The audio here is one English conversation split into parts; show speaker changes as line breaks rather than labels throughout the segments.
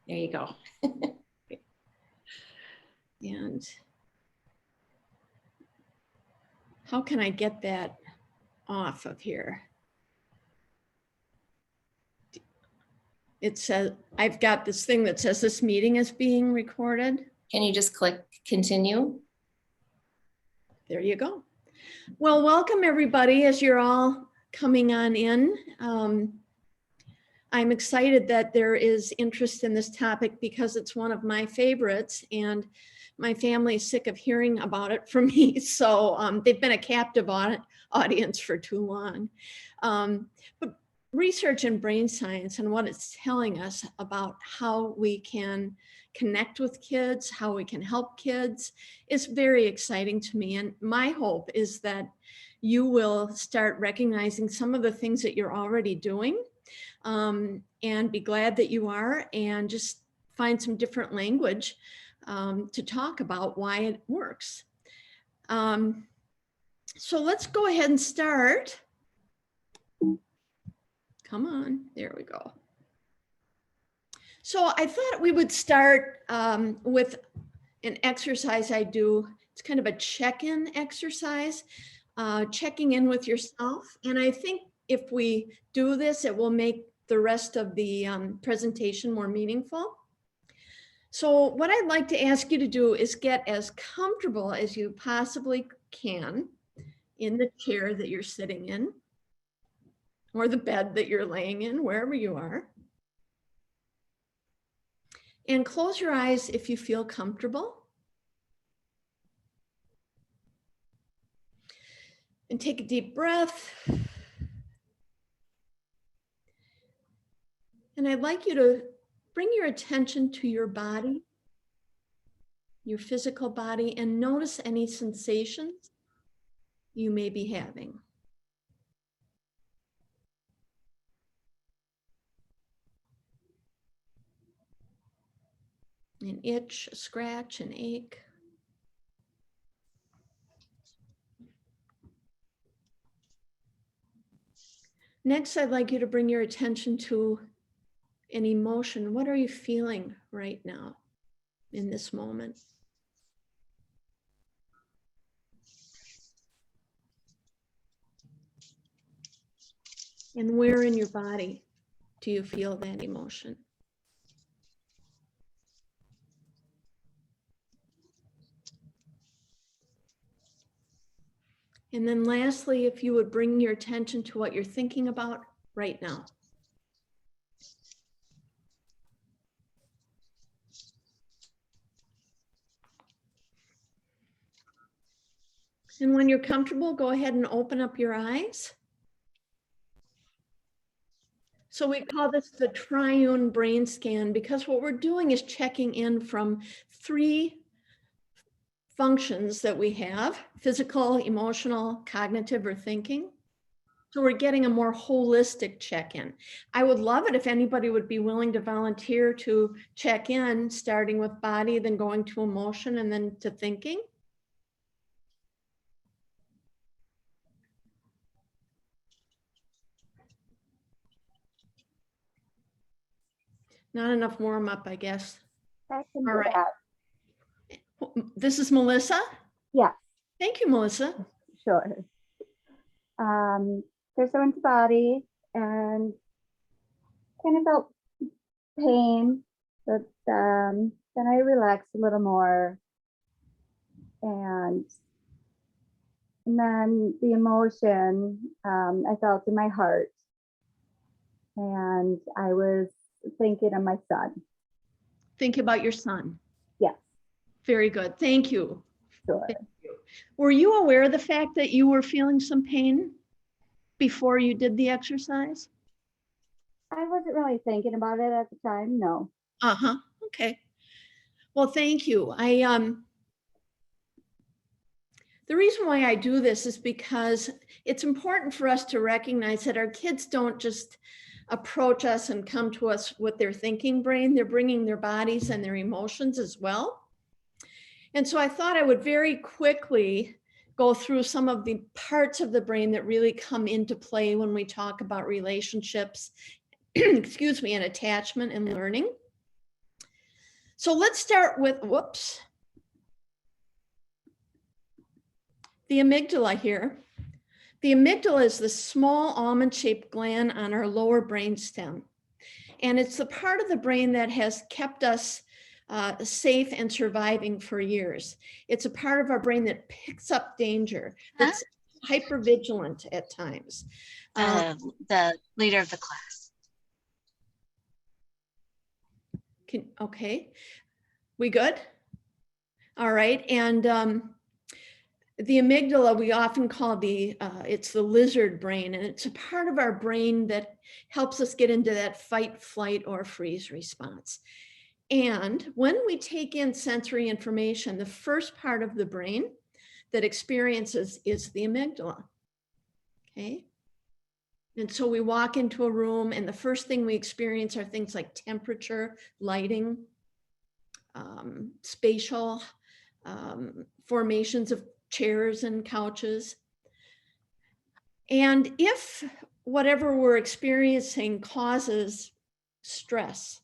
There you go. And how can I get that off of here? It says, I've got this thing that says this meeting is being recorded.
Can you just click continue?
There you go. Well, welcome everybody as you're all coming on in. I'm excited that there is interest in this topic because it's one of my favorites and my family is sick of hearing about it from me. So they've been a captive audience for too long. But research in brain science and what it's telling us about how we can connect with kids, how we can help kids is very exciting to me. And my hope is that you will start recognizing some of the things that you're already doing and be glad that you are, and just find some different language to talk about why it works. So let's go ahead and start. Come on, there we go. So I thought we would start with an exercise I do. It's kind of a check-in exercise, checking in with yourself. And I think if we do this, it will make the rest of the presentation more meaningful. So what I'd like to ask you to do is get as comfortable as you possibly can in the chair that you're sitting in, or the bed that you're laying in, wherever you are. And close your eyes if you feel comfortable. And take a deep breath. And I'd like you to bring your attention to your body, your physical body, and notice any sensations you may be having. An itch, a scratch, an ache. Next, I'd like you to bring your attention to an emotion. What are you feeling right now in this moment? And where in your body do you feel that emotion? And then lastly, if you would bring your attention to what you're thinking about right now. And when you're comfortable, go ahead and open up your eyes. So we call this the Triune brain scan because what we're doing is checking in from 3 functions that we have: physical, emotional, cognitive, or thinking. So we're getting a more holistic check-in. I would love it if anybody would be willing to volunteer to check in, starting with body, then going to emotion, and then to thinking. Not enough warm up, I guess.
I can
All
do
right.
that.
This is Melissa?
Yeah,
Thank you, Melissa.
sure. First I went to body and kind of felt pain, but then I relaxed a little more. And then the emotion I felt in my heart. And I was thinking of my son.
Think about your son.
Yes,
Very good. Thank you.
sure.
Thank you. Were you aware of the fact that you were feeling some pain before you did the exercise?
I wasn't really thinking about it at the time, no.
Uh-huh. Okay. Well, thank you. The reason why I do this is because it's important for us to recognize that our kids don't just approach us and come to us with their thinking brain. They're bringing their bodies and their emotions as well. And so I thought I would very quickly go through some of the parts of the brain that really come into play when we talk about relationships, excuse me, and attachment and learning. So let's start with, whoops, the amygdala here. The amygdala is the small almond-shaped gland on our lower brainstem. And it's the part of the brain that has kept us safe and surviving for years. It's a part of our brain that picks up danger, that's hypervigilant at times.
The leader of the class.
Okay, we good? All right, and the amygdala, we often call it's the lizard brain, and it's a part of our brain that helps us get into that fight, flight, or freeze response. And when we take in sensory information, the first part of the brain that experiences is the amygdala, okay? And so we walk into a room and the first thing we experience are things like temperature, lighting, spatial formations of chairs and couches. And if whatever we're experiencing causes stress,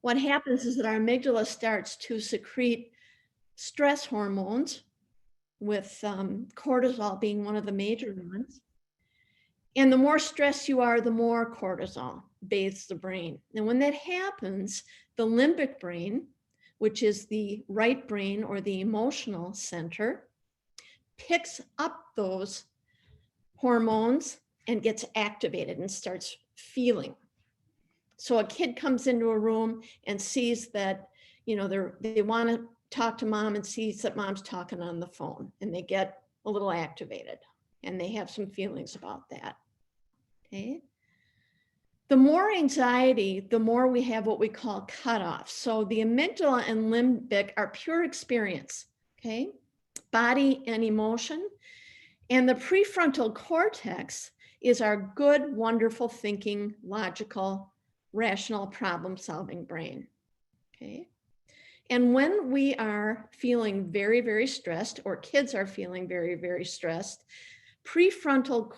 what happens is that our amygdala starts to secrete stress hormones, with cortisol being one of the major ones. And the more stressed you are, the more cortisol bathes the brain. And when that happens, the limbic brain, which is the right brain or the emotional center, picks up those hormones and gets activated and starts feeling. So a kid comes into a room and sees that, they want to talk to mom and sees that mom's talking on the phone, and they get a little activated and they have some feelings about that. Okay. The more anxiety, the more we have what we call cutoffs. So the amygdala and limbic are pure experience, okay? Body and emotion. And the prefrontal cortex is our good, wonderful thinking, logical, rational, problem-solving brain, okay? And when we are feeling very, very stressed, or kids are feeling very, very stressed, prefrontal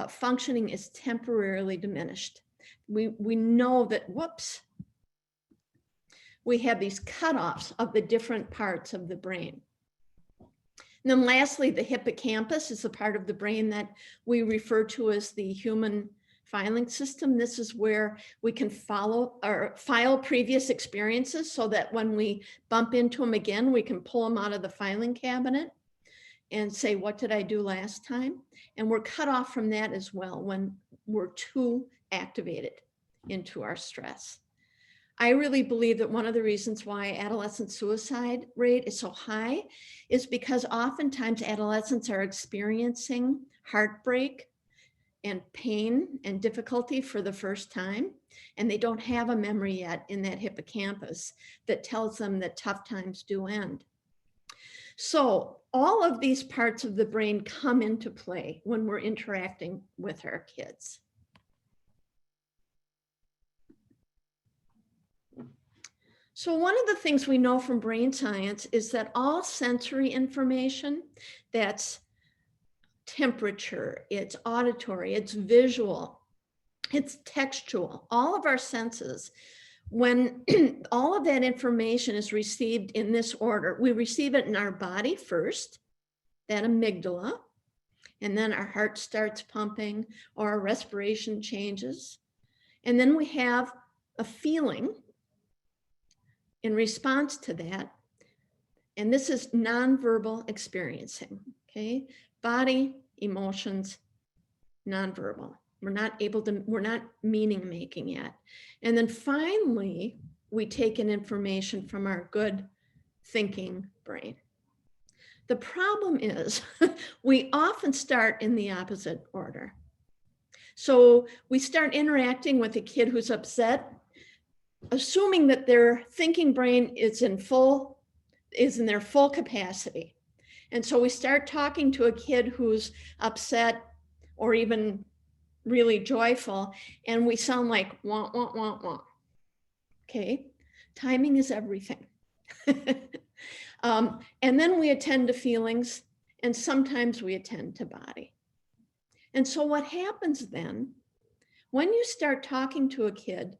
functioning is temporarily diminished. We know that, whoops, we have these cutoffs of the different parts of the brain. And then lastly, the hippocampus is the part of the brain that we refer to as the human filing system. This is where we can file previous experiences so that when we bump into them again, we can pull them out of the filing cabinet and say, what did I do last time? And we're cut off from that as well when we're too activated into our stress. I really believe that one of the reasons why adolescent suicide rate is so high is because oftentimes adolescents are experiencing heartbreak and pain and difficulty for the first time, and they don't have a memory yet in that hippocampus that tells them that tough times do end. So all of these parts of the brain come into play when we're interacting with our kids. So one of the things we know from brain science is that all sensory information, that's temperature, it's auditory, it's visual, it's textual, all of our senses, when all of that information is received in this order, we receive it in our body first, that amygdala, and then our heart starts pumping or our respiration changes. And then we have a feeling in response to that. And this is nonverbal experiencing, okay? Body, emotions, nonverbal. We're not meaning making yet. And then finally, we take in information from our good thinking brain. The problem is we often start in the opposite order. So we start interacting with a kid who's upset, assuming that their thinking brain is in their full capacity. And so we start talking to a kid who's upset or even really joyful, and we sound like wah, wah, wah, wah. Okay, timing is everything. And then we attend to feelings, and sometimes we attend to body. And so what happens then, when you start talking to a kid,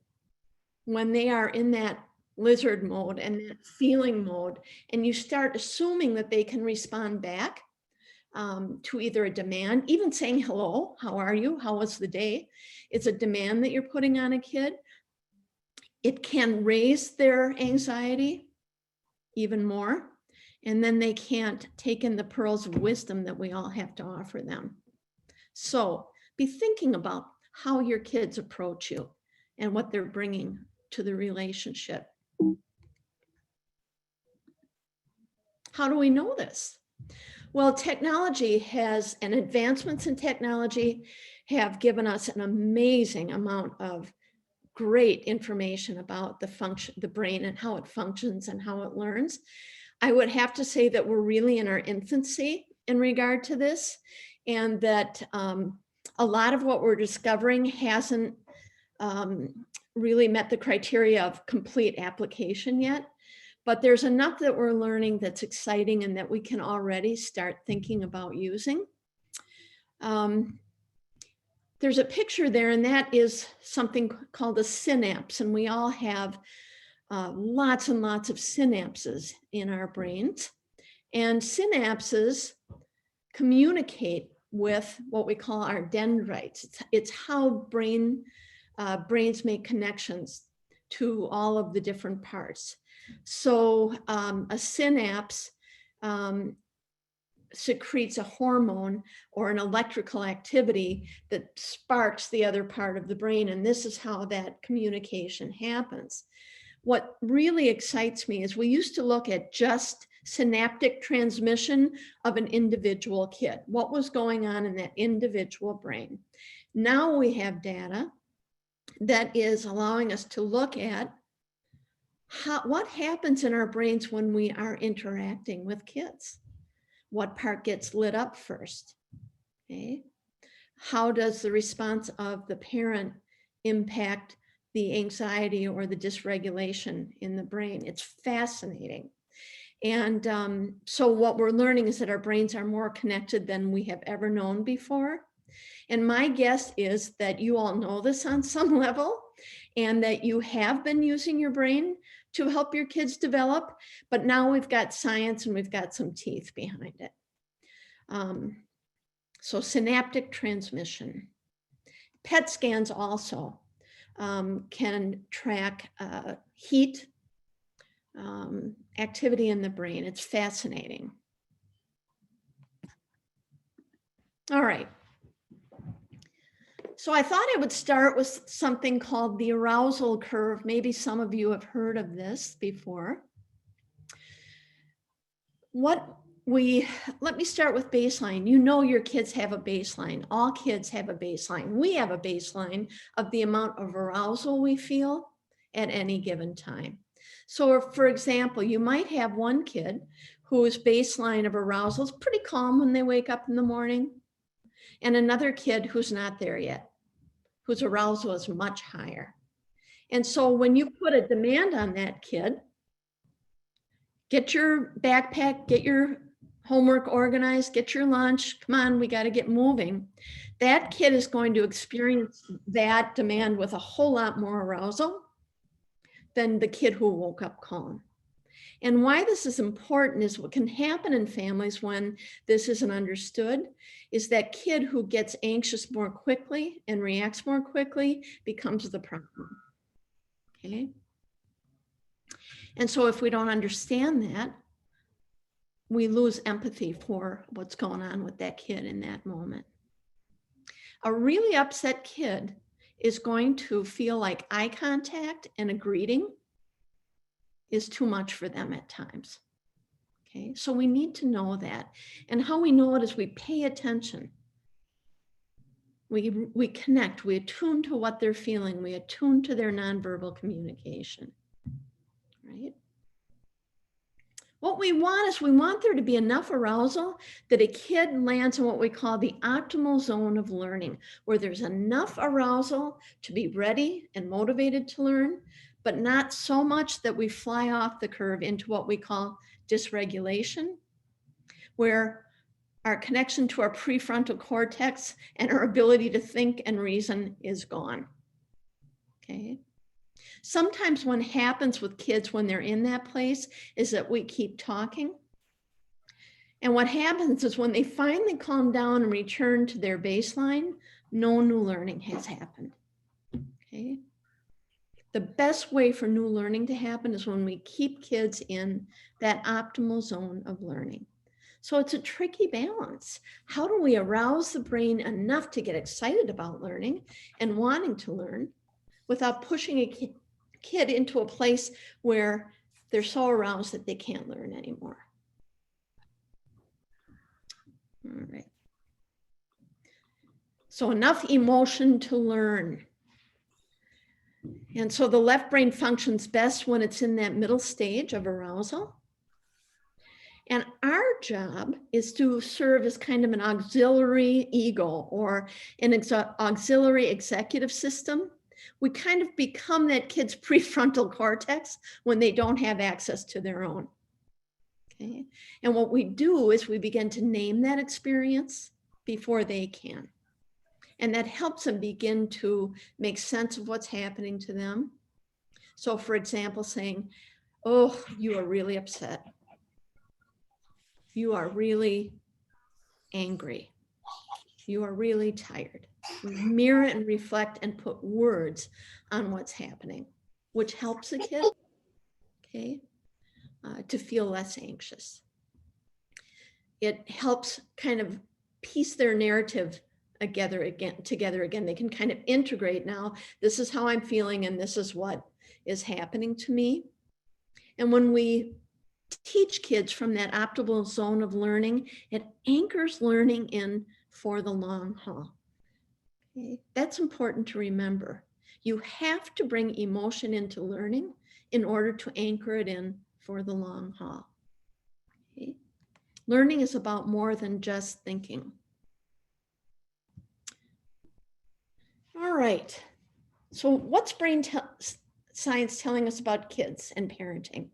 when they are in that lizard mode and that feeling mode, and you start assuming that they can respond back to either a demand, even saying hello, how are you, how was the day? It's a demand that you're putting on a kid. It can raise their anxiety even more, and then they can't take in the pearls of wisdom that we all have to offer them. So be thinking about how your kids approach you and what they're bringing to the relationship. How do we know this? Well, technology has, and advancements in technology have given us an amazing amount of great information about the brain and how it functions and how it learns. I would have to say that we're really in our infancy in regard to this, and that a lot of what we're discovering hasn't really met the criteria of complete application yet. But there's enough that we're learning that's exciting and that we can already start thinking about using. There's a picture there, and that is something called a synapse. And we all have lots and lots of synapses in our brains. And synapses communicate with what we call our dendrites. It's how brains make connections to all of the different parts. So a synapse secretes a hormone or an electrical activity that sparks the other part of the brain. And this is how that communication happens. What really excites me is we used to look at just synaptic transmission of an individual kid. What was going on in that individual brain? Now we have data that is allowing us to look at what happens in our brains when we are interacting with kids. What part gets lit up first? Okay. How does the response of the parent impact the anxiety or the dysregulation in the brain? It's fascinating. And so what we're learning is that our brains are more connected than we have ever known before. And my guess is that you all know this on some level, and that you have been using your brain to help your kids develop, but now we've got science and we've got some teeth behind it. So synaptic transmission. PET scans also can track heat activity in the brain. It's fascinating. All right. So I thought I would start with something called the arousal curve. Maybe some of you have heard of this before. Let me start with baseline. You know your kids have a baseline. All kids have a baseline. We have a baseline of the amount of arousal we feel at any given time. So for example, you might have one kid whose baseline of arousal is pretty calm when they wake up in the morning, and another kid who's not there yet, whose arousal is much higher. And so when you put a demand on that kid, get your backpack, get your homework organized, get your lunch, come on, we got to get moving. That kid is going to experience that demand with a whole lot more arousal than the kid who woke up calm. And why this is important is what can happen in families when this isn't understood is that kid who gets anxious more quickly and reacts more quickly becomes the problem. Okay. And so if we don't understand that, we lose empathy for what's going on with that kid in that moment. A really upset kid is going to feel like eye contact and a greeting is too much for them at times. Okay, so we need to know that. And how we know it is we pay attention. We connect, we attune to what they're feeling, we attune to their nonverbal communication, right? What we want is we want there to be enough arousal that a kid lands in what we call the optimal zone of learning, where there's enough arousal to be ready and motivated to learn, but not so much that we fly off the curve into what we call dysregulation, where our connection to our prefrontal cortex and our ability to think and reason is gone. Okay. Sometimes what happens with kids when they're in that place is that we keep talking. And what happens is when they finally calm down and return to their baseline, no new learning has happened. Okay. The best way for new learning to happen is when we keep kids in that optimal zone of learning. So it's a tricky balance. How do we arouse the brain enough to get excited about learning and wanting to learn without pushing a kid into a place where they're so aroused that they can't learn anymore? All right. So enough emotion to learn. And so the left brain functions best when it's in that middle stage of arousal. And our job is to serve as kind of an auxiliary ego or an auxiliary executive system. We kind of become that kid's prefrontal cortex when they don't have access to their own. Okay. And what we do is we begin to name that experience before they can. And that helps them begin to make sense of what's happening to them. So for example, saying, oh, you are really upset. You are really angry. You are really tired. We mirror and reflect and put words on what's happening, which helps the kid, okay, to feel less anxious. It helps kind of piece their narrative together again. They can kind of integrate now, this is how I'm feeling and this is what is happening to me. And when we teach kids from that optimal zone of learning, it anchors learning in for the long haul. Okay? That's important to remember. You have to bring emotion into learning in order to anchor it in for the long haul. Okay? Learning is about more than just thinking. All right. So what's brain science telling us about kids and parenting?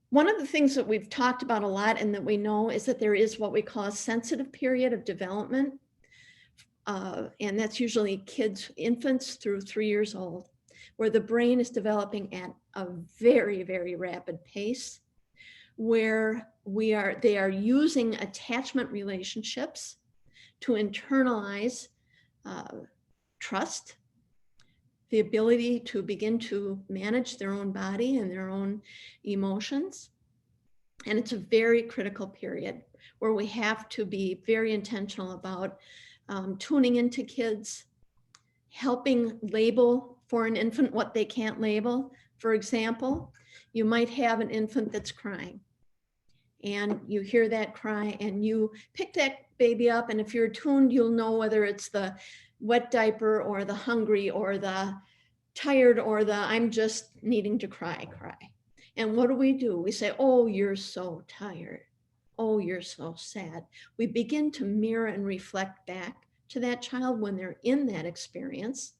One of the things that we've talked about a lot and that we know is that there is what we call a sensitive period of development. And that's usually kids, infants through 3 years old, where the brain is developing at a very, very rapid pace, where they are using attachment relationships to internalize trust, the ability to begin to manage their own body and their own emotions. And it's a very critical period where we have to be very intentional about tuning into kids, helping label for an infant what they can't label. For example, you might have an infant that's crying and you hear that cry and you pick that baby up, and if you're tuned, you'll know whether it's the wet diaper or the hungry or the tired or the I'm just needing to cry. And what do? We say, oh, you're so tired. Oh, you're so sad. We begin to mirror and reflect back to that child when they're in that experience,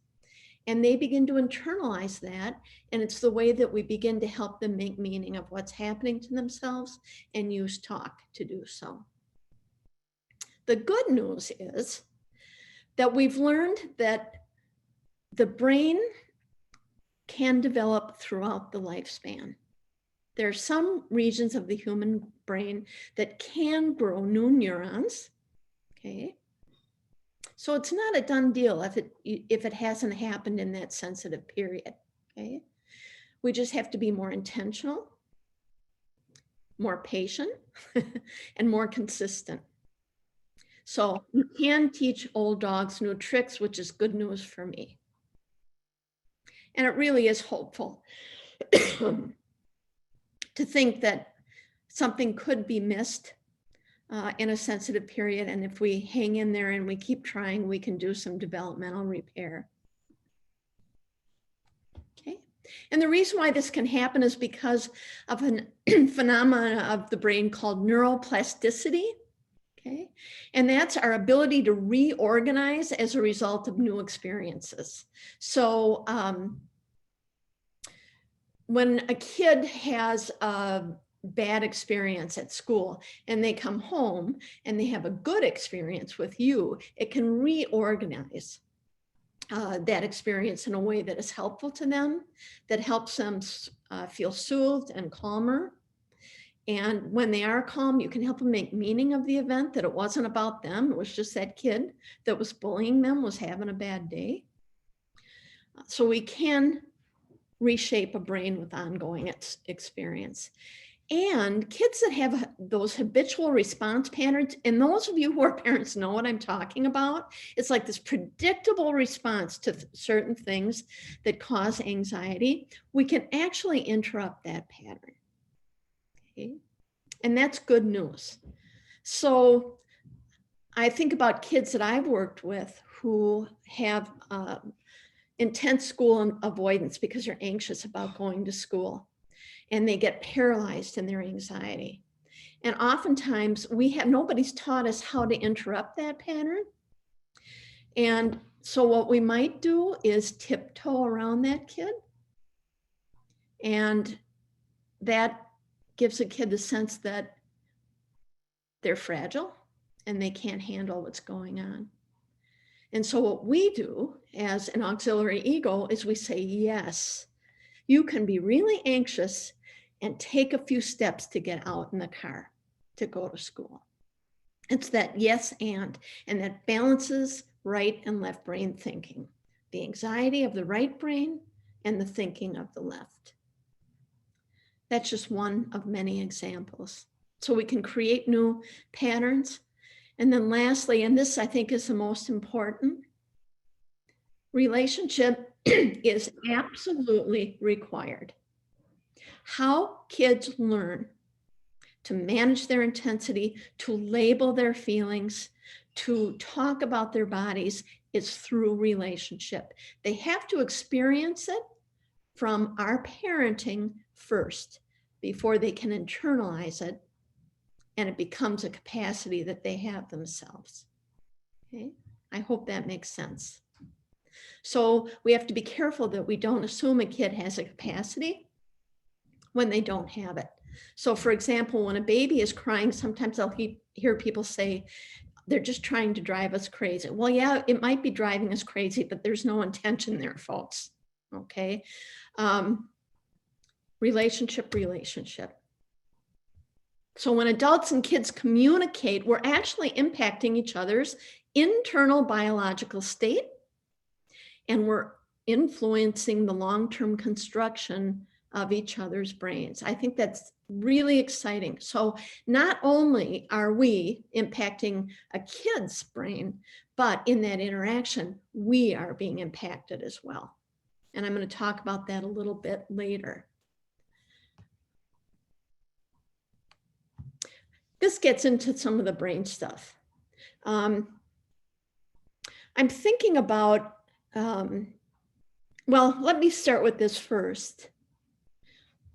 and they begin to internalize that. And it's the way that we begin to help them make meaning of what's happening to themselves and use talk to do so. The good news is that we've learned that the brain can develop throughout the lifespan. There are some regions of the human brain that can grow new neurons, okay? So it's not a done deal if it hasn't happened in that sensitive period, okay? We just have to be more intentional, more patient, and more consistent. So you can teach old dogs new tricks, which is good news for me. And it really is hopeful to think that something could be missed in a sensitive period. And if we hang in there and we keep trying, we can do some developmental repair. Okay. And the reason why this can happen is because of a phenomenon of the brain called neuroplasticity. Okay. And that's our ability to reorganize as a result of new experiences. So when a kid has a bad experience at school and they come home and they have a good experience with you, it can reorganize that experience in a way that is helpful to them, that helps them feel soothed and calmer. And when they are calm, you can help them make meaning of the event, that it wasn't about them. It was just that kid that was bullying them was having a bad day. So we can reshape a brain with ongoing experience. And kids that have those habitual response patterns, and those of you who are parents know what I'm talking about, it's like this predictable response to certain things that cause anxiety. We can actually interrupt that pattern. Okay? And that's good news. So I think about kids that I've worked with who have intense school avoidance because they're anxious about going to school. And they get paralyzed in their anxiety. And oftentimes nobody's taught us how to interrupt that pattern. And so what we might do is tiptoe around that kid. And that gives a kid the sense that they're fragile and they can't handle what's going on. And so what we do as an auxiliary ego is we say, yes, you can be really anxious and take a few steps to get out in the car to go to school. It's that yes and that balances right and left brain thinking, the anxiety of the right brain and the thinking of the left. That's just one of many examples. So we can create new patterns. And then lastly, and this I think is the most important, relationship is absolutely required. How kids learn to manage their intensity, to label their feelings, to talk about their bodies is through relationship. They have to experience it from our parenting first before they can internalize it and it becomes a capacity that they have themselves. Okay, I hope that makes sense. So we have to be careful that we don't assume a kid has a capacity when they don't have it. So for example, when a baby is crying, sometimes I'll hear people say, they're just trying to drive us crazy. Well, yeah, it might be driving us crazy, but there's no intention there, folks. Okay. Relationship. So when adults and kids communicate, we're actually impacting each other's internal biological state, and we're influencing the long-term construction of each other's brains. I think that's really exciting. So not only are we impacting a kid's brain, but in that interaction, we are being impacted as well. And I'm going to talk about that a little bit later. This gets into some of the brain stuff. I'm thinking about, well, let me start with this first.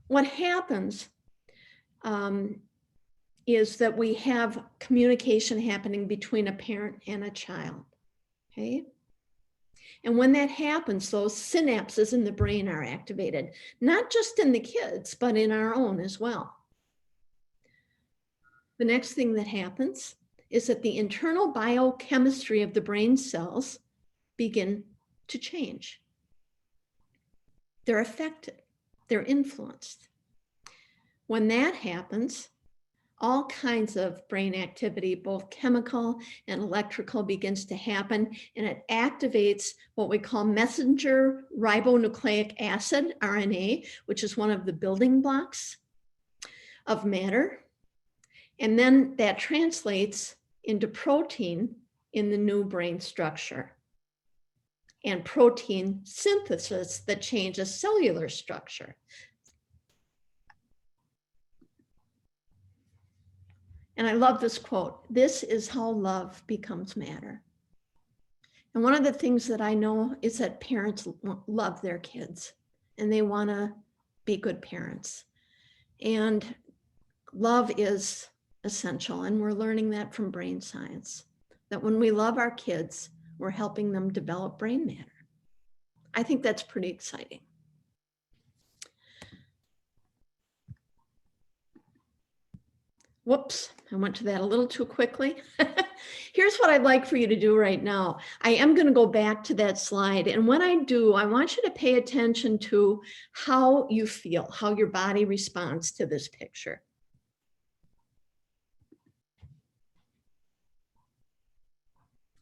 What happens is that we have communication happening between a parent and a child, okay? And when that happens, those synapses in the brain are activated, not just in the kids, but in our own as well. The next thing that happens is that the internal biochemistry of the brain cells begin to change. They're affected, they're influenced. When that happens, all kinds of brain activity, both chemical and electrical, begins to happen, and it activates what we call messenger ribonucleic acid, RNA, which is one of the building blocks of matter. And then that translates into protein in the new brain structure, and protein synthesis that changes cellular structure. And I love this quote, "This is how love becomes matter." And one of the things that I know is that parents love their kids and they want to be good parents. And love is essential. And we're learning that from brain science, that when we love our kids, we're helping them develop brain matter. I think that's pretty exciting. Whoops, I went to that a little too quickly. Here's what I'd like for you to do right now. I am going to go back to that slide. And when I do, I want you to pay attention to how you feel, how your body responds to this picture.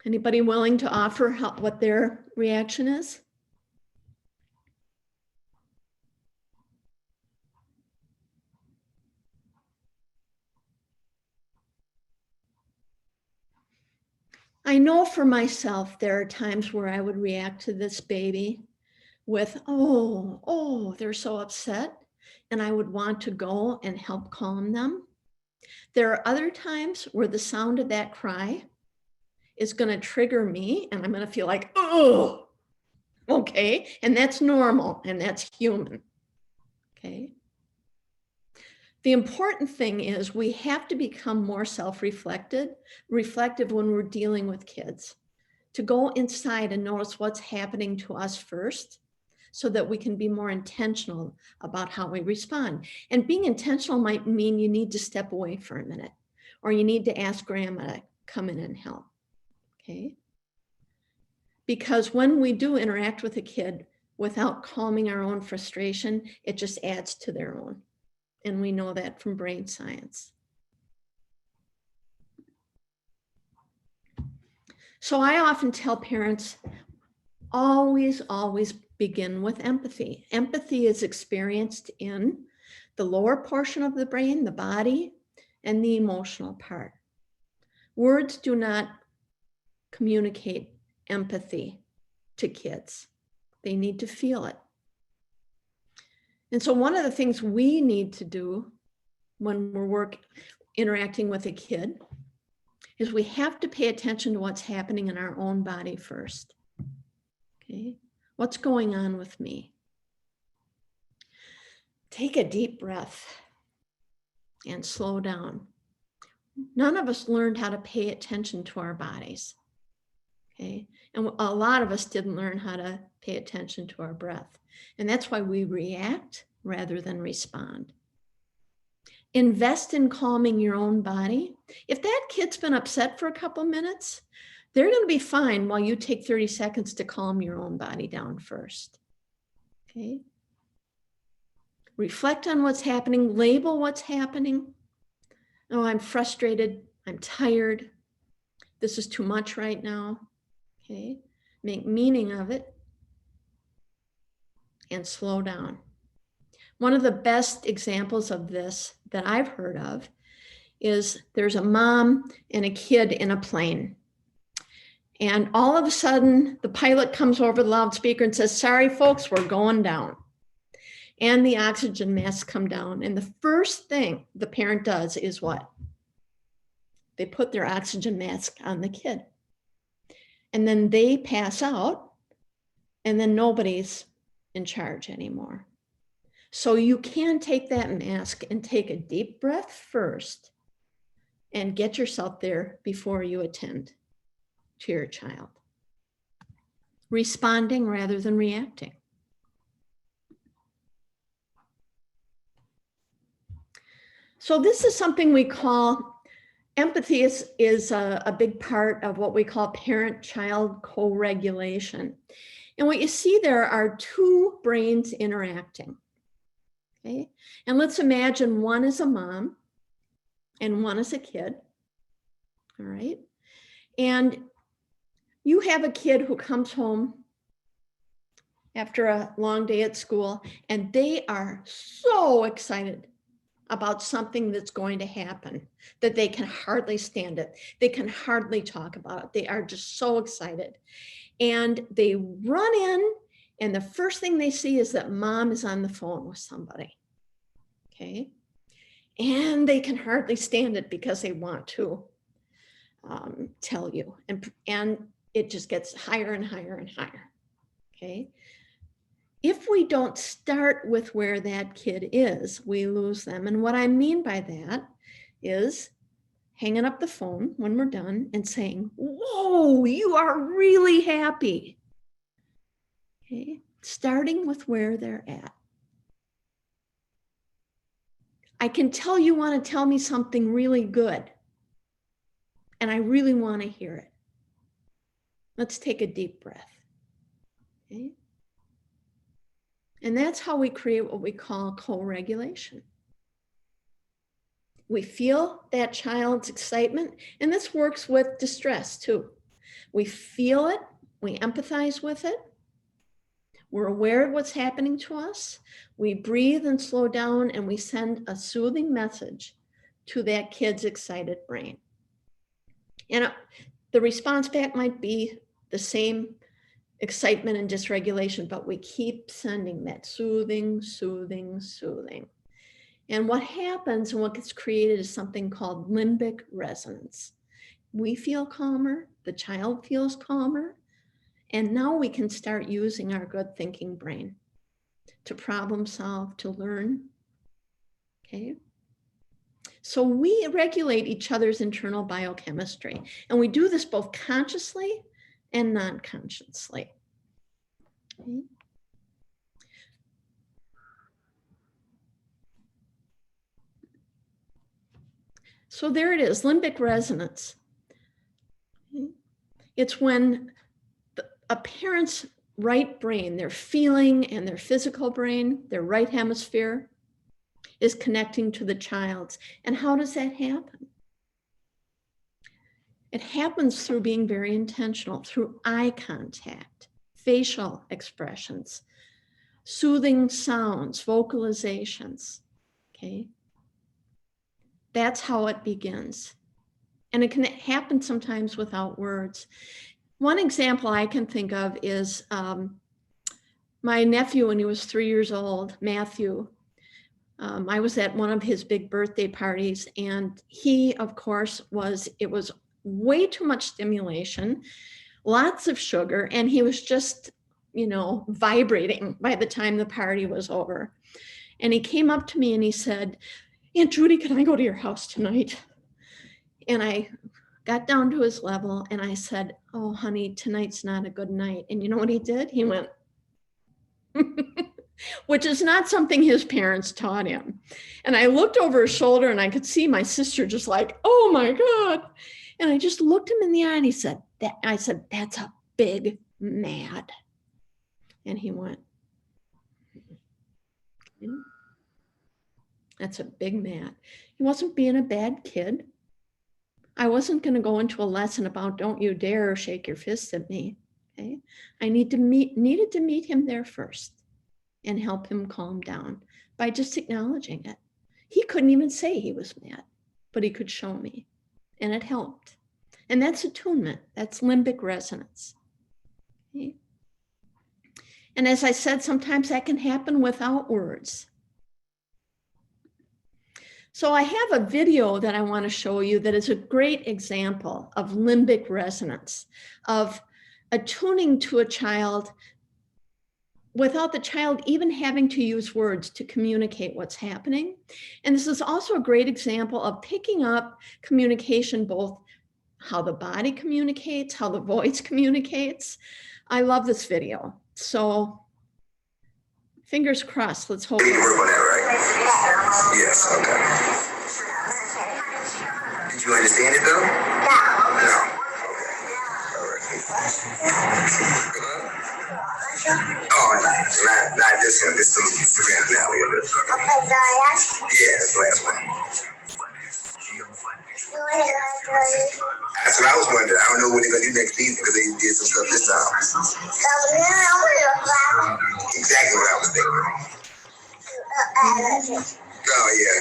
Anybody willing to offer what their reaction is? I know for myself, there are times where I would react to this baby with, oh, they're so upset. And I would want to go and help calm them. There are other times where the sound of that cry is going to trigger me and I'm going to feel like, oh, okay. And that's normal and that's human. Okay. The important thing is we have to become more reflective when we're dealing with kids, to go inside and notice what's happening to us first so that we can be more intentional about how we respond. And being intentional might mean you need to step away for a minute, or you need to ask grandma to come in and help, okay? Because when we do interact with a kid without calming our own frustration, it just adds to their own. And we know that from brain science. So I often tell parents, always begin with empathy. Empathy is experienced in the lower portion of the brain, the body, and the emotional part. Words do not communicate empathy to kids. They need to feel it. And so one of the things we need to do when we're interacting with a kid is we have to pay attention to what's happening in our own body first. Okay, what's going on with me? Take a deep breath and slow down. None of us learned how to pay attention to our bodies. Okay, and a lot of us didn't learn how to pay attention to our breath. And that's why we react rather than respond. Invest in calming your own body. If that kid's been upset for a couple minutes, they're going to be fine while you take 30 seconds to calm your own body down first. Okay. Reflect on what's happening, label what's happening. Oh, I'm frustrated. I'm tired. This is too much right now. Okay. Make meaning of it and slow down. One of the best examples of this that I've heard of is there's a mom and a kid in a plane. And all of a sudden, the pilot comes over the loudspeaker and says, sorry, folks, we're going down. And the oxygen masks come down. And the first thing the parent does is what? They put their oxygen mask on the kid. And then they pass out, and then nobody's in charge anymore. So you can take that mask and take a deep breath first and get yourself there before you attend to your child. Responding rather than reacting. So this is something we call, empathy is a big part of what we call parent-child co-regulation. And what you see there are two brains interacting. Okay, and let's imagine one is a mom and one is a kid. All right, and you have a kid who comes home after a long day at school and they are so excited about something that's going to happen that they can hardly stand it. They can hardly talk about it. They are just so excited. And they run in, and the first thing they see is that mom is on the phone with somebody. Okay. And they can hardly stand it because they want to tell you. And it just gets higher and higher and higher. Okay. If we don't start with where that kid is, we lose them. And what I mean by that is hanging up the phone when we're done and saying, whoa, you are really happy. Okay, starting with where they're at. I can tell you want to tell me something really good, and I really want to hear it. Let's take a deep breath. Okay? And that's how we create what we call co-regulation. We feel that child's excitement, and this works with distress too. We feel it, we empathize with it, we're aware of what's happening to us, we breathe and slow down, and we send a soothing message to that kid's excited brain. And the response back might be the same excitement and dysregulation, but we keep sending that soothing, soothing, soothing. And what happens and what gets created is something called limbic resonance. We feel calmer, the child feels calmer, and now we can start using our good thinking brain to problem solve, to learn. Okay? So we regulate each other's internal biochemistry, and we do this both consciously and non-consciously. Okay? So there it is, limbic resonance. Okay? It's when a parent's right brain, their feeling and their physical brain, their right hemisphere, is connecting to the child's. And how does that happen? It happens through being very intentional, through eye contact, facial expressions, soothing sounds, vocalizations, okay? That's how it begins. And it can happen sometimes without words. One example I can think of is my nephew when he was 3 years old, Matthew. I was at one of his big birthday parties, and he, of course, it was way too much stimulation, lots of sugar, and he was just, vibrating by the time the party was over. And he came up to me and he said, "Aunt Judy, can I go to your house tonight?" And I got down to his level and I said, "Oh, honey, tonight's not a good night." And you know what he did? He went, which is not something his parents taught him. And I looked over his shoulder and I could see my sister just like, "Oh my God." And I just looked him in the eye and I said, "That's a big mad." And he went, "That's a big mad." He wasn't being a bad kid. I wasn't going to go into a lesson about don't you dare shake your fist at me. Okay, I needed to meet him there first and help him calm down by just acknowledging it. He couldn't even say he was mad, but he could show me, and it helped. And that's attunement. That's limbic resonance. Okay? And as I said, sometimes that can happen without words. So I have a video that I want to show you that is a great example of limbic resonance, of attuning to a child without the child even having to use words to communicate what's happening. And this is also a great example of picking up communication, both how the body communicates, how the voice communicates. I love this video. So fingers crossed, let's hope.
You need to work on that, right? Yes, okay. Did you understand it though? No. No. Okay. All right. Oh, not this one. This is Instagram now. Yeah, that's the last one. That's what I was wondering. I don't know what they're gonna do next season because they did some stuff this time. Exactly what I was thinking. Oh yeah.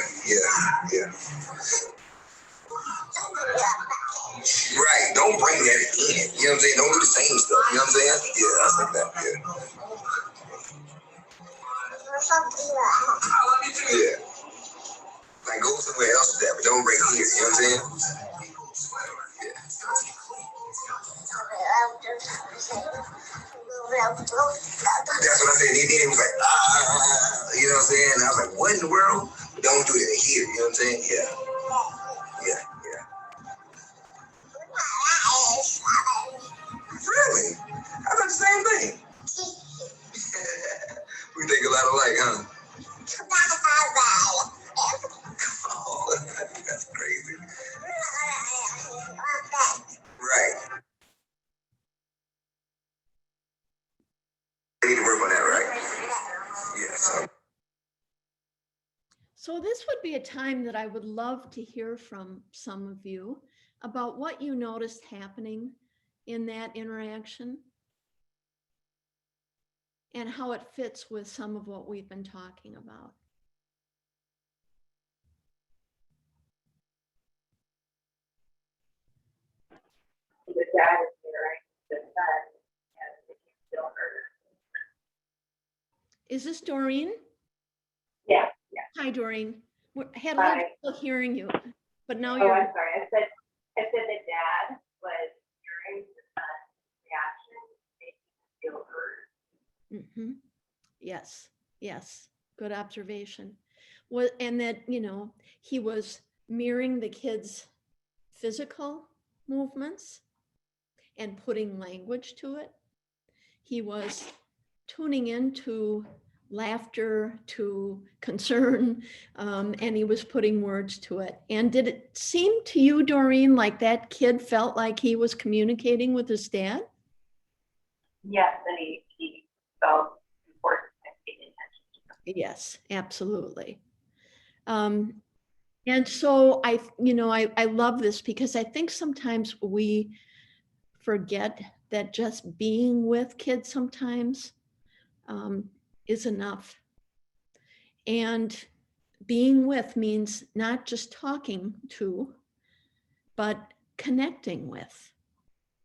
Right. Don't bring that in. You know what I'm saying? Don't do the same stuff. You know what I'm saying? Yeah, I think that. Yeah. Like go somewhere else with that, but don't bring it here. You know what I'm saying? Yeah. That's what I said. He was like, you know what I'm saying? And I was like, what in the world? Don't do that here. You know what I'm saying? Yeah. Really? I thought the same thing. We think a lot alike, huh?
So this would be a time that I would love to hear from some of you about what you noticed happening in that interaction and how it fits with some of what we've been talking about.
The dad is mirroring the son, and the kid still hurt.
Is this Doreen?
Yeah, yeah.
Hi, Doreen. Had a little
Hi.
trouble hearing you, but now
Oh,
you're.
I'm sorry. I said the dad was mirroring the son's reaction, making him feel hurt.
Mhm. Yes, yes, good observation. Well, and that, he was mirroring the kid's physical movements and putting language to it. He was tuning into laughter, to concern, and he was putting words to it. And did it seem to you, Doreen, like that kid felt like he was communicating with his dad?
Yes, and he felt important and paid attention.
Yes, absolutely. And so I love this because I think sometimes we forget that just being with kids sometimes is enough. And being with means not just talking to, but connecting with,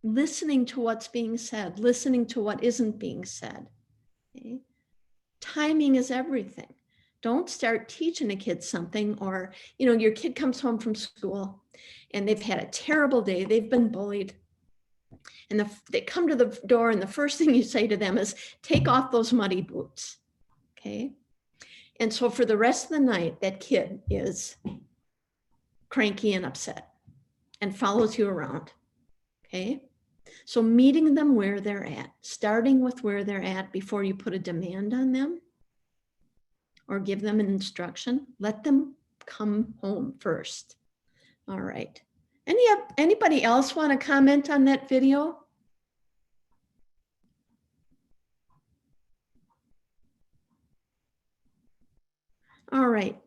listening to what's being said, listening to what isn't being said. Okay? Timing is everything. Don't start teaching a kid something, or, your kid comes home from school and they've had a terrible day. They've been bullied. And they come to the door and the first thing you say to them is, take off those muddy boots. Okay. And so for the rest of the night, that kid is cranky and upset and follows you around. Okay. So meeting them where they're at, starting with where they're at before you put a demand on them or give them an instruction, let them come home first. All right. Anybody else want to comment on that video? All right.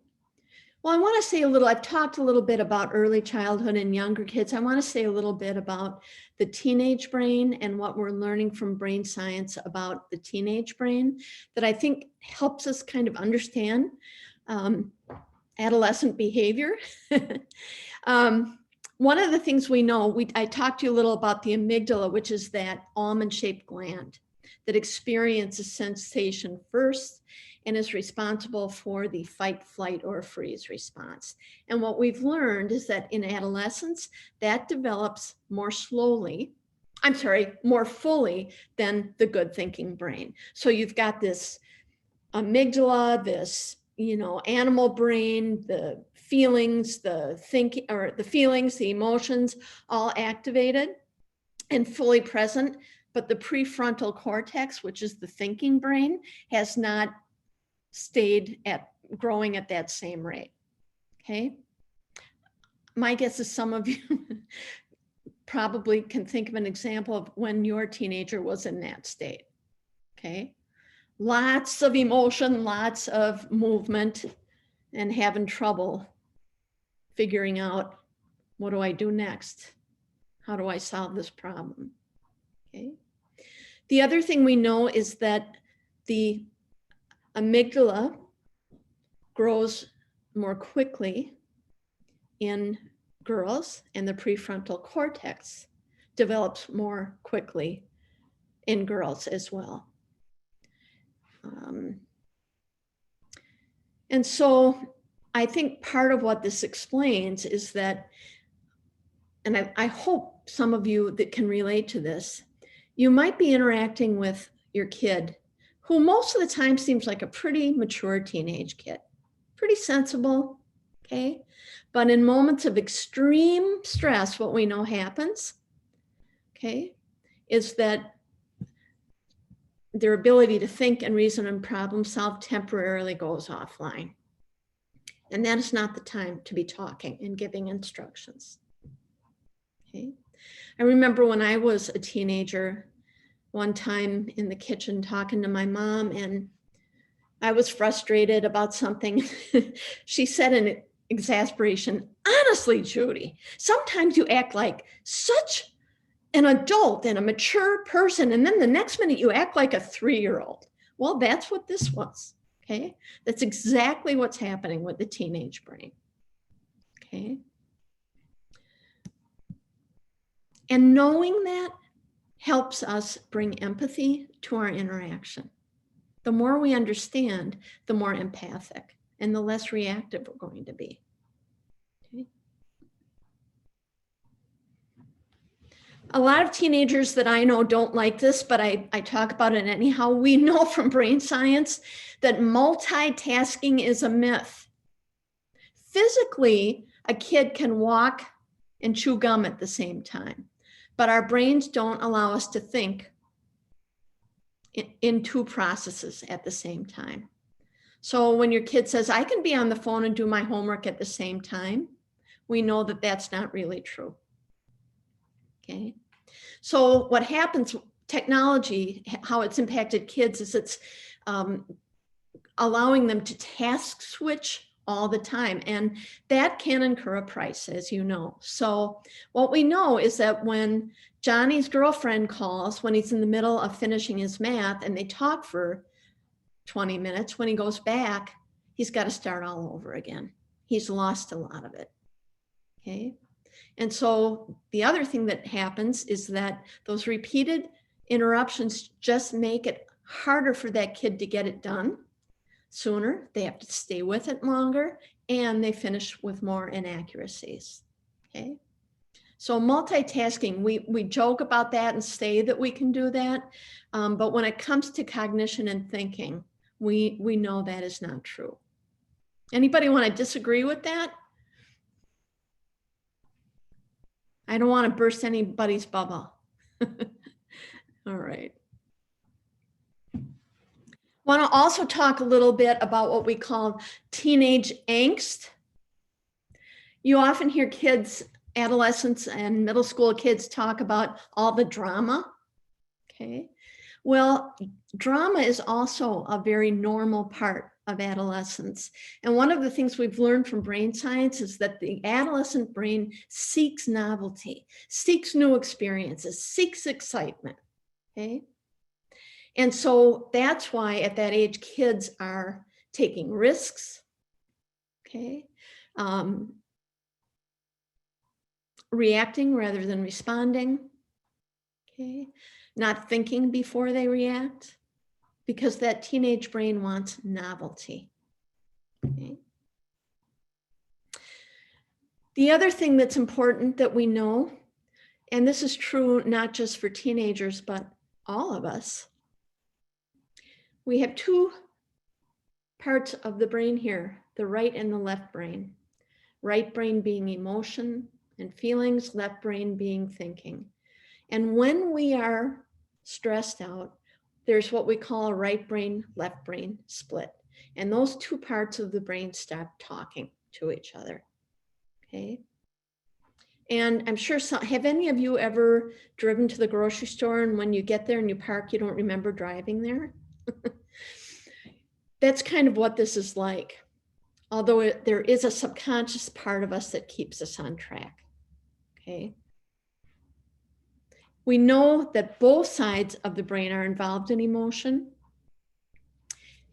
Well, I want to say I've talked a little bit about early childhood and younger kids. I want to say a little bit about the teenage brain and what we're learning from brain science about the teenage brain that I think helps us kind of understand adolescent behavior. One of the things we know, I talked to you a little about the amygdala, which is that almond-shaped gland that experiences sensation first and is responsible for the fight, flight, or freeze response. And what we've learned is that in adolescence, that develops more fully than the good thinking brain. So you've got this amygdala, this, animal brain, the feelings, the emotions, all activated and fully present, but the prefrontal cortex, which is the thinking brain, has not stayed growing at that same rate. Okay. My guess is some of you probably can think of an example of when your teenager was in that state. Okay. Lots of emotion, lots of movement, and having trouble figuring out, what do I do next? How do I solve this problem? Okay. The other thing we know is that the amygdala grows more quickly in girls, and the prefrontal cortex develops more quickly in girls as well. And so I think part of what this explains is that, and I hope some of you that can relate to this, you might be interacting with your kid who most of the time seems like a pretty mature teenage kid, pretty sensible, okay? But in moments of extreme stress, what we know happens, okay, is that their ability to think and reason and problem solve temporarily goes offline. And that is not the time to be talking and giving instructions. Okay. I remember when I was a teenager, one time in the kitchen talking to my mom, and I was frustrated about something. She said in exasperation, honestly, Judy, sometimes you act like such an adult and a mature person, and then the next minute you act like a 3-year-old. Well, that's what this was, okay? That's exactly what's happening with the teenage brain, okay? And knowing that helps us bring empathy to our interaction. The more we understand, the more empathic and the less reactive we're going to be. Okay. A lot of teenagers that I know don't like this, but I talk about it anyhow. We know from brain science that multitasking is a myth. Physically, a kid can walk and chew gum at the same time, but our brains don't allow us to think in 2 processes at the same time. So when your kid says, I can be on the phone and do my homework at the same time, we know that that's not really true. Okay. So what happens, technology, how it's impacted kids is it's allowing them to task switch all the time. And that can incur a price, as you know. So what we know is that when Johnny's girlfriend calls, when he's in the middle of finishing his math and they talk for 20 minutes, when he goes back, he's got to start all over again. He's lost a lot of it. Okay. And so the other thing that happens is that those repeated interruptions just make it harder for that kid to get it done sooner. They have to stay with it longer, and they finish with more inaccuracies. Okay. So multitasking, we joke about that and say that we can do that. But when it comes to cognition and thinking, we know that is not true. Anybody want to disagree with that? I don't want to burst anybody's bubble. All right. Want to also talk a little bit about what we call teenage angst. You often hear kids, adolescents and middle school kids talk about all the drama. Okay. Well, drama is also a very normal part of adolescence. And one of the things we've learned from brain science is that the adolescent brain seeks novelty, seeks new experiences, seeks excitement. Okay. And so that's why at that age, kids are taking risks. Okay. Reacting rather than responding. Okay. Not thinking before they react, because that teenage brain wants novelty. Okay. The other thing that's important that we know, and this is true not just for teenagers, but all of us, we have 2 parts of the brain here, the right and the left brain. Right brain being emotion and feelings, left brain being thinking. And when we are stressed out, there's what we call a right brain, left brain split. And those 2 parts of the brain stop talking to each other. Okay. And I'm sure have any of you ever driven to the grocery store and when you get there and you park, you don't remember driving there? That's kind of what this is like. Although there is a subconscious part of us that keeps us on track. Okay. We know that both sides of the brain are involved in emotion.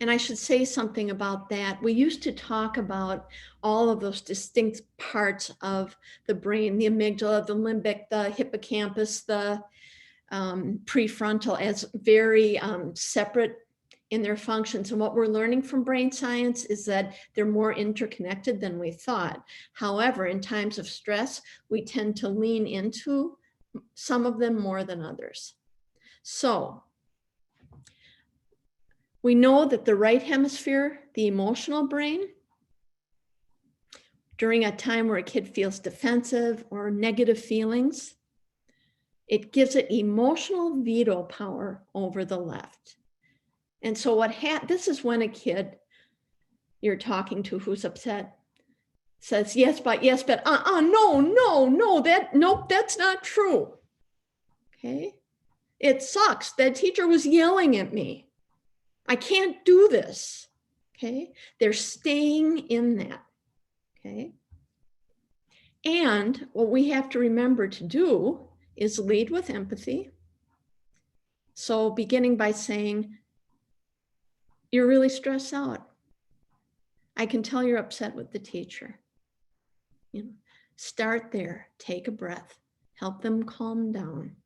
And I should say something about that. We used to talk about all of those distinct parts of the brain, the amygdala, the limbic, the hippocampus, the prefrontal, as very separate in their functions. And what we're learning from brain science is that they're more interconnected than we thought. However, in times of stress, we tend to lean into some of them more than others. So we know that the right hemisphere, the emotional brain, during a time where a kid feels defensive or negative feelings, it gives it emotional veto power over the left. And so this is when a kid you're talking to who's upset says, yes, but, nope, that's not true. Okay. It sucks. That teacher was yelling at me. I can't do this. Okay, they're staying in that. Okay. And what we have to remember to do is lead with empathy. So beginning by saying, you're really stressed out. I can tell you're upset with the teacher. You know, start there, take a breath, help them calm down.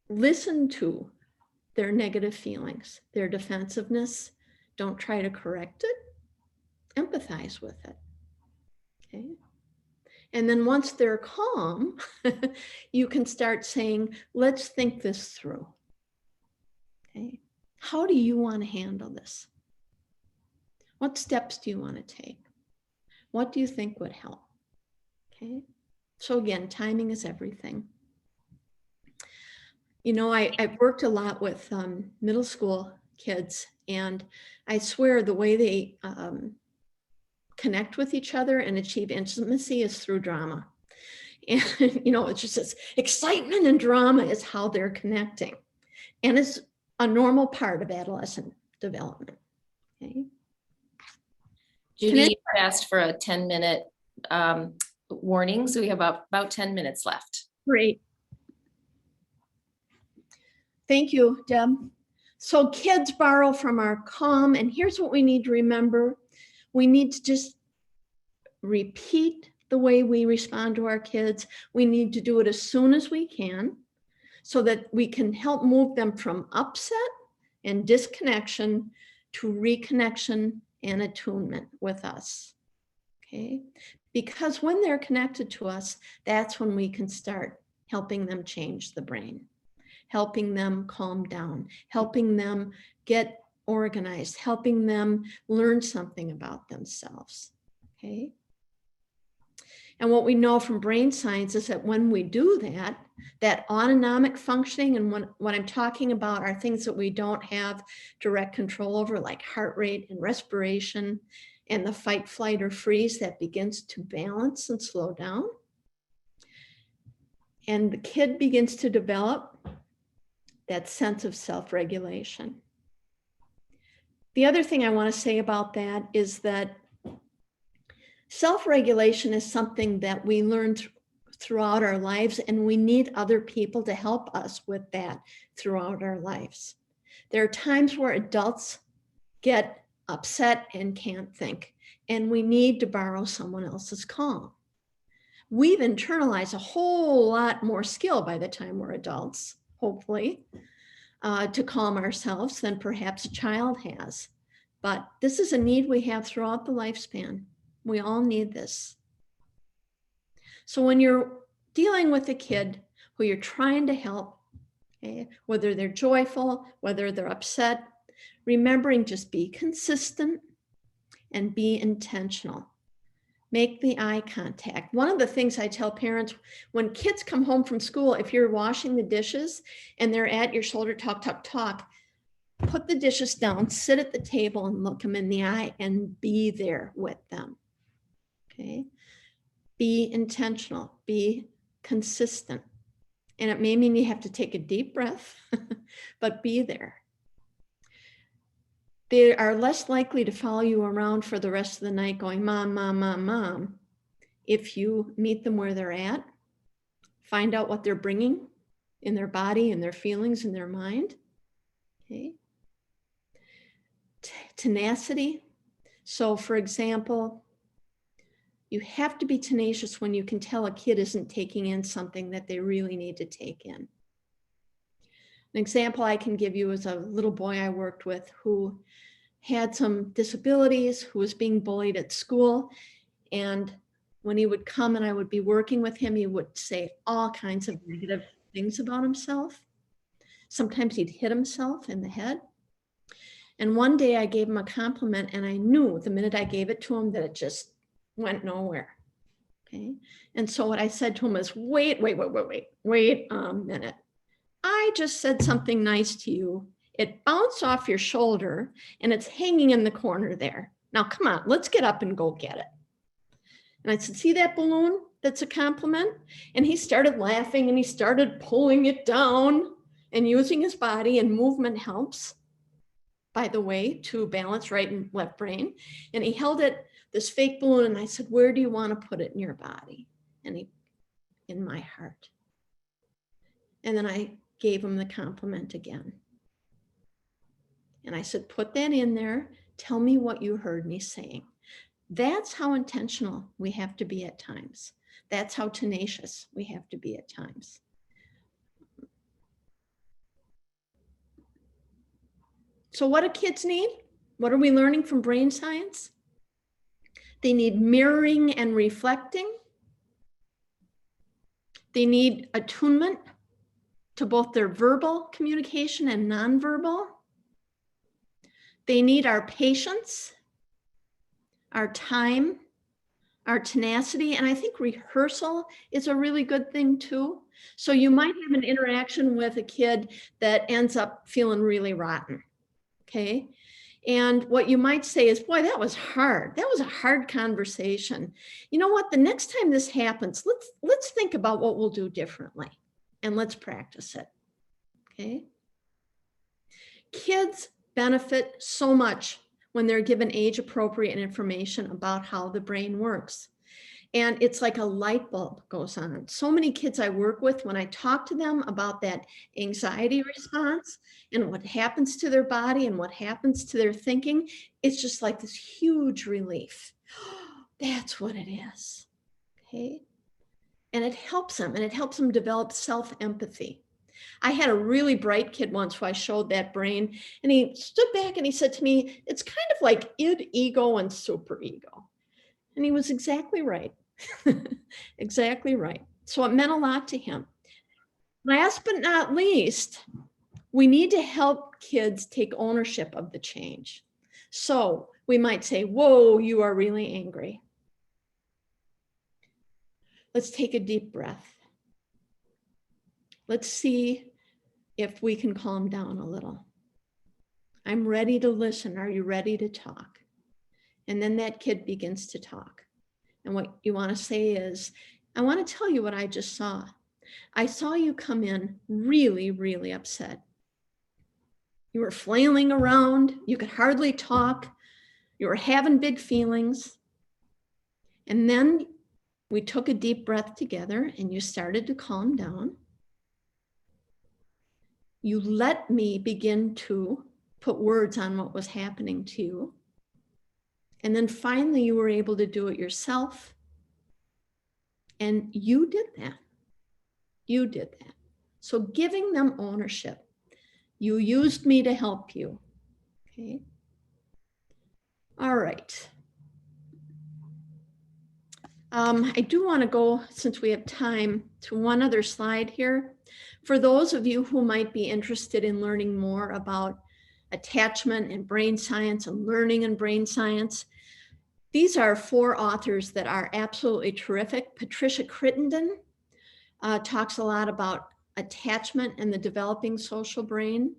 Listen to their negative feelings, their defensiveness. Don't try to correct it. Empathize with it. Okay. And then once they're calm, you can start saying, let's think this through. Okay. How do you want to handle this? What steps do you want to take? What do you think would help? Okay. So again, timing is everything. You know, I've worked a lot with middle school kids, and I swear the way they connect with each other and achieve intimacy is through drama. And, you know, it's just this excitement and drama is how they're connecting. And it's a normal part of adolescent development. Okay.
Judy, you asked for a 10-minute warning, so we have about 10 minutes left.
Great. Thank you, Deb. So kids borrow from our calm, and here's what we need to remember. We need to just repeat the way we respond to our kids. We need to do it as soon as we can so that we can help move them from upset and disconnection to reconnection and attunement with us. Okay? Because when they're connected to us, that's when we can start helping them change the brain, helping them calm down, helping them get organized, helping them learn something about themselves. Okay? And what we know from brain science is that when we do that, that autonomic functioning, and what I'm talking about are things that we don't have direct control over, like heart rate and respiration and the fight, flight, or freeze, that begins to balance and slow down. And the kid begins to develop that sense of self-regulation. The other thing I want to say about that is that self-regulation is something that we learn throughout our lives, and we need other people to help us with that throughout our lives. There are times where adults get upset and can't think, and we need to borrow someone else's calm. We've internalized a whole lot more skill by the time we're adults, hopefully, to calm ourselves than perhaps a child has. But this is a need we have throughout the lifespan. We all need this. So when you're dealing with a kid who you're trying to help, okay, whether they're joyful, whether they're upset, remembering just be consistent and be intentional. Make the eye contact. One of the things I tell parents, when kids come home from school, if you're washing the dishes and they're at your shoulder, talk, talk, talk, put the dishes down, sit at the table and look them in the eye and be there with them. Okay. Be intentional, be consistent. And it may mean you have to take a deep breath, but be there. They are less likely to follow you around for the rest of the night going, mom, mom, mom, mom. If you meet them where they're at, find out what they're bringing in their body and their feelings and their mind. Okay. Tenacity. So for example, you have to be tenacious when you can tell a kid isn't taking in something that they really need to take in. An example I can give you is a little boy I worked with who had some disabilities, who was being bullied at school. And when he would come and I would be working with him, he would say all kinds of negative things about himself. Sometimes he'd hit himself in the head. And one day I gave him a compliment, and I knew the minute I gave it to him that it just went nowhere. Okay. And so what I said to him was, wait a minute. I just said something nice to you. It bounced off your shoulder and it's hanging in the corner there. Now, come on, let's get up and go get it. And I said, see that balloon? That's a compliment. And he started laughing and he started pulling it down and using his body, and movement helps. by the way, to balance right and left brain. And he held it, this fake balloon, and I said, where do you want to put it in your body? And he, in my heart. And then I gave him the compliment again. And I said, put that in there. Tell me what you heard me saying. That's how intentional we have to be at times. That's how tenacious we have to be at times. So what do kids need? What are we learning from brain science? They need mirroring and reflecting. They need attunement to both their verbal communication and nonverbal. They need our patience, our time, our tenacity, and I think rehearsal is a really good thing too. So you might have an interaction with a kid that ends up feeling really rotten, okay? And what you might say is, boy, that was hard. That was a hard conversation. You know what, the next time this happens, let's think about what we'll do differently and let's practice it, okay? Kids benefit so much when they're given age-appropriate information about how the brain works. And it's like a light bulb goes on. So many kids I work with, when I talk to them about that anxiety response and what happens to their body and what happens to their thinking, it's just like this huge relief. That's what it is, okay? And it helps them, and it helps them develop self-empathy. I had a really bright kid once who I showed that brain, and he stood back and he said to me, it's kind of like id, ego, and superego. And he was exactly right. Exactly right. So it meant a lot to him. Last but not least, we need to help kids take ownership of the change. So we might say, whoa, you are really angry. Let's take a deep breath. Let's see if we can calm down a little. I'm ready to listen. Are you ready to talk? And then that kid begins to talk. And what you want to say is, I want to tell you what I just saw. I saw you come in really, really upset. You were flailing around. You could hardly talk. You were having big feelings. And then we took a deep breath together and you started to calm down. You let me begin to put words on what was happening to you. And then finally you were able to do it yourself. And you did that. You did that. So giving them ownership. You used me to help you. Okay. All right. I do want to go, since we have time, to one other slide here. For those of you who might be interested in learning more about attachment and brain science and learning and brain science, these are 4 authors that are absolutely terrific. Patricia Crittenden talks a lot about attachment and the developing social brain.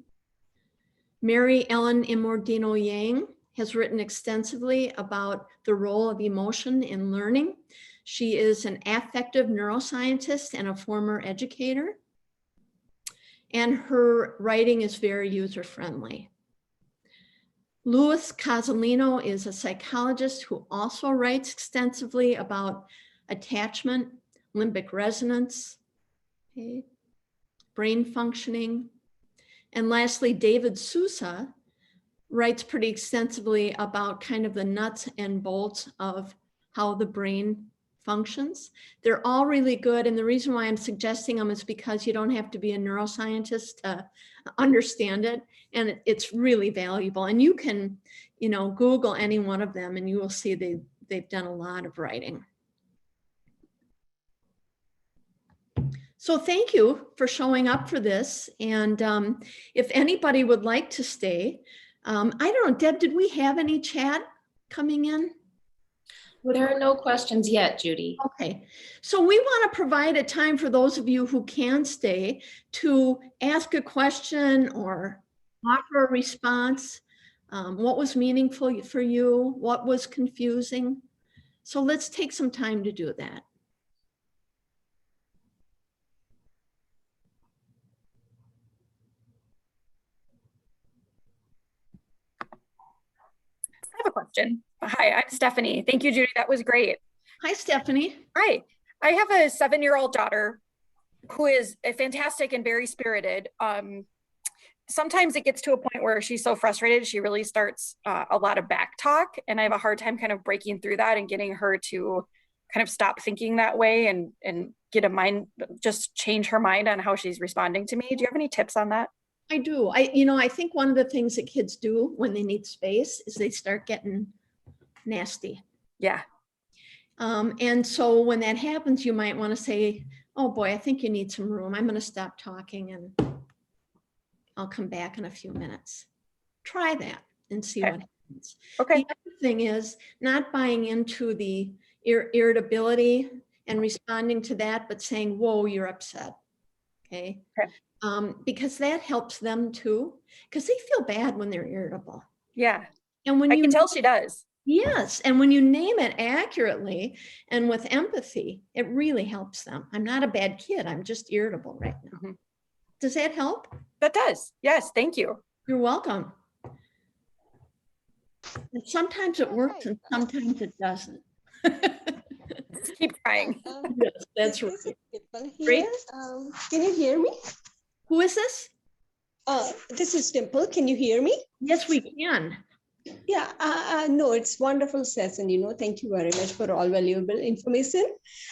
Mary Ellen Immordino-Yang has written extensively about the role of emotion in learning. She is an affective neuroscientist and a former educator. And her writing is very user-friendly. Louis Cozolino is a psychologist who also writes extensively about attachment, limbic resonance, okay, brain functioning. And lastly, David Sousa writes pretty extensively about kind of the nuts and bolts of how the brain functions. They're all really good. And the reason why I'm suggesting them is because you don't have to be a neuroscientist to understand it. And it's really valuable. And you can, you know, Google any one of them and you will see they've done a lot of writing. So thank you for showing up for this. And if anybody would like to stay, I don't know, Deb, did we have any chat coming in?
There are no questions yet, Judy.
Okay, so we want to provide a time for those of you who can stay to ask a question or offer a response. What was meaningful for you? What was confusing? So let's take some time to do that.
question. Hi, I'm Stephanie. Thank you, Judy. That was great.
Hi, Stephanie.
Hi, I have a 7-year-old daughter who is a fantastic and very spirited. Sometimes it gets to a point where she's so frustrated, she really starts a lot of back talk, and I have a hard time kind of breaking through that and getting her to kind of stop thinking that way and get a mind, just change her mind on how she's responding to me. Do you have any tips on that?
I do. I think one of the things that kids do when they need space is they start getting nasty.
Yeah.
And so when that happens, you might want to say, oh boy, I think you need some room. I'm going to stop talking and I'll come back in a few minutes. Try that and see what happens.
Okay.
The other thing is not buying into the irritability and responding to that, but saying, whoa, you're upset. Okay. Because that helps them too, because they feel bad when they're irritable.
Yeah.
And when
I can tell she does.
Yes. And when you name it accurately and with empathy, it really helps them. I'm not a bad kid. I'm just irritable right now. Mm-hmm. Does that help?
That does. Yes. Thank you.
You're welcome. And sometimes it works and sometimes it doesn't.
Keep trying.
Yes, that's right.
Great. Can you hear me?
Who is this?
This is Dimple. Can you hear me?
Yes, we can.
Yeah, no, it's wonderful session. Thank you very much for all valuable information.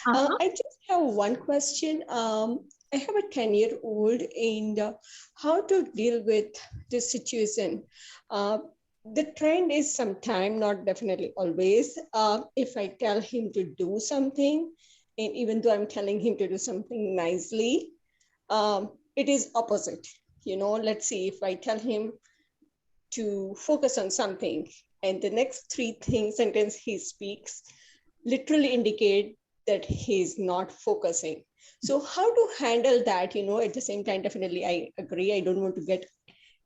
I just have one question. I have a 10-year-old and how to deal with this situation. The trend is sometime, not definitely always. If I tell him to do something, and even though I'm telling him to do something nicely, it is opposite. Let's see, if I tell him to focus on something and the next 3 sentences he speaks literally indicate that he's not focusing. So how to handle that, at the same time, definitely I agree. I don't want to get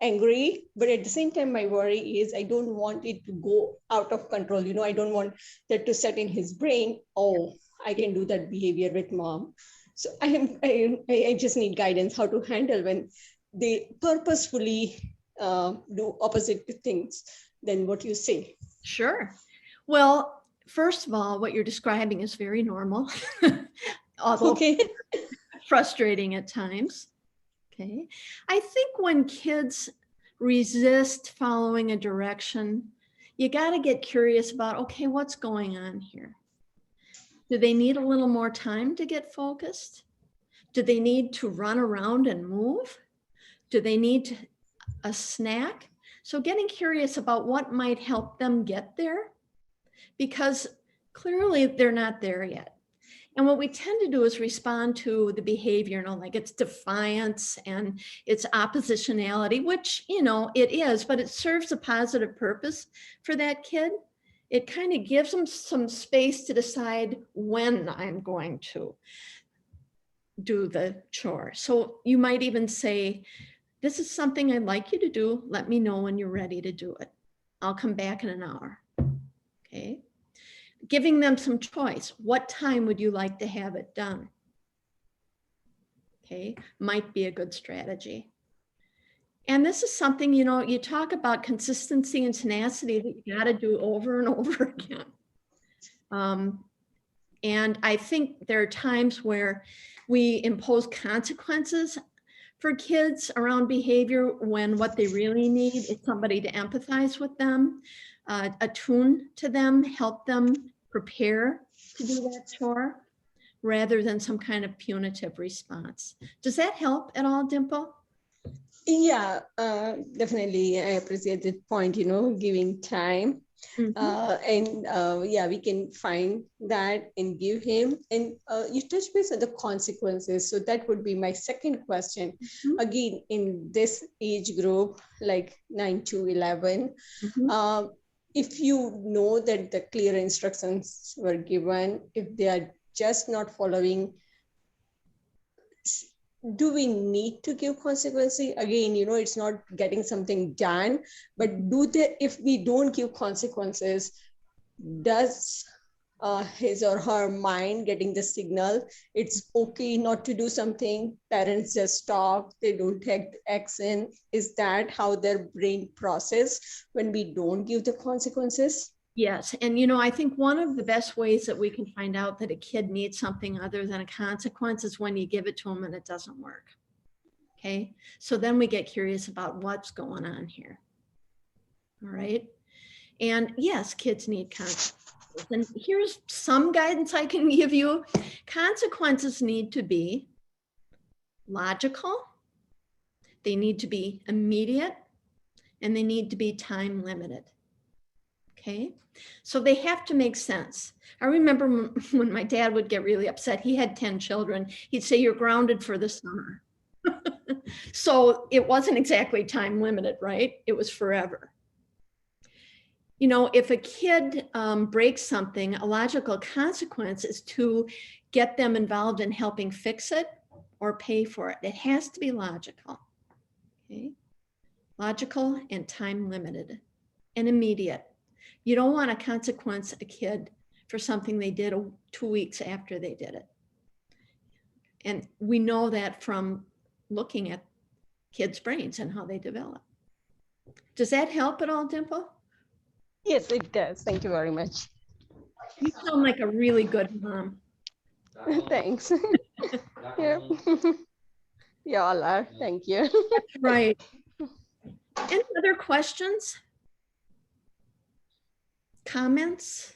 angry, but at the same time, my worry is I don't want it to go out of control. I don't want that to set in his brain, oh, I can do that behavior with mom. So I just need guidance how to handle when they purposefully do opposite things than what you say.
Sure. Well, first of all, what you're describing is very normal, although frustrating at times. Okay. I think when kids resist following a direction, you got to get curious about, okay, what's going on here? Do they need a little more time to get focused? Do they need to run around and move? Do they need a snack? So getting curious about what might help them get there, because clearly they're not there yet. And what we tend to do is respond to the behavior, like it's defiance and it's oppositionality, which, it is, but it serves a positive purpose for that kid. It kind of gives them some space to decide when I'm going to do the chore. So you might even say, this is something I'd like you to do. Let me know when you're ready to do it. I'll come back in an hour. Okay. Giving them some choice. What time would you like to have it done? Okay. Might be a good strategy. And this is something, you talk about consistency and tenacity that you got to do over and over again. And I think there are times where we impose consequences for kids around behavior when what they really need is somebody to empathize with them, attune to them, help them prepare to do that chore, rather than some kind of punitive response. Does that help at all, Dimple?
Yeah, definitely. I appreciate that point, giving time. We can find that and give him. And you touch base on the consequences. So that would be my second question. Again, in this age group, like 9 to 11, if you know that the clear instructions were given, if they are just not following, do we need to give consequences? Again, it's not getting something done, but if we don't give consequences, does his or her mind getting the signal. It's okay not to do something. Parents just talk, they don't take action. Is that how their brain process when we don't give the consequences?
Yes. And, you know, I think one of the best ways that we can find out that a kid needs something other than a consequence is when you give it to them and it doesn't work. Okay. So then we get curious about what's going on here. All right. And yes, kids need consequences. And here's some guidance I can give you. Consequences need to be logical. They need to be immediate, and they need to be time limited. Okay, so they have to make sense. I remember when my dad would get really upset, he had 10 children. He'd say, "You're grounded for the summer." So it wasn't exactly time limited, right? It was forever. You know, if a kid breaks something, a logical consequence is to get them involved in helping fix it or pay for it. It has to be logical. Okay, logical and time limited and immediate. You don't want to consequence a kid for something they did 2 weeks after they did it. And we know that from looking at kids' brains and how they develop. Does that help at all, Dimple?
Yes, it does. Thank you very much.
You sound like a really good mom.
Thanks. Yeah. You all are. Thank you.
That's right. Any other questions? Comments?